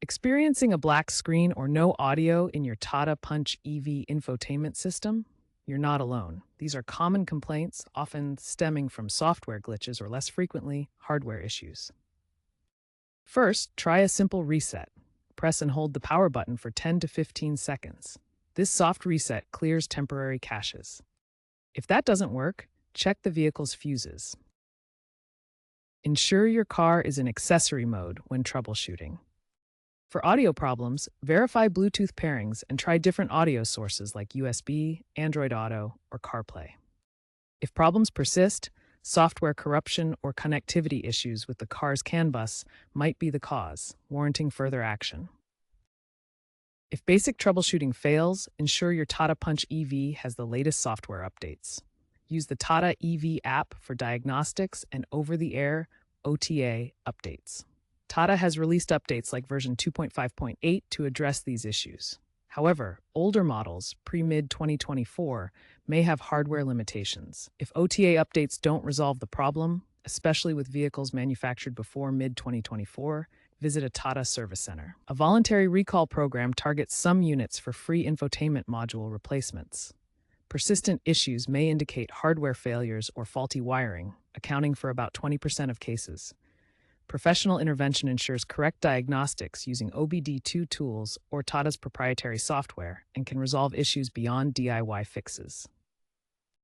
Experiencing a black screen or no audio in your Tata Punch EV infotainment system? You're not alone. These are common complaints, often stemming from software glitches or less frequently, hardware issues. First, try a simple reset. Press and hold the power button for 10 to 15 seconds. This soft reset clears temporary caches. If that doesn't work, check the vehicle's fuses. Ensure your car is in accessory mode when troubleshooting. For audio problems, verify Bluetooth pairings and try different audio sources like USB, Android Auto, or CarPlay. If problems persist, software corruption or connectivity issues with the car's CAN bus might be the cause, warranting further action. If basic troubleshooting fails, ensure your Tata Punch EV has the latest software updates. Use the Tata EV app for diagnostics and over-the-air OTA updates. Tata has released updates like version 2.5.8 to address these issues. However, older models, pre-mid 2024, may have hardware limitations. If OTA updates don't resolve the problem, especially with vehicles manufactured before mid-2024, visit a Tata service center. A voluntary recall program targets some units for free infotainment module replacements. Persistent issues may indicate hardware failures or faulty wiring, accounting for about 20% of cases. Professional intervention ensures correct diagnostics using OBD2 tools or Tata's proprietary software and can resolve issues beyond DIY fixes.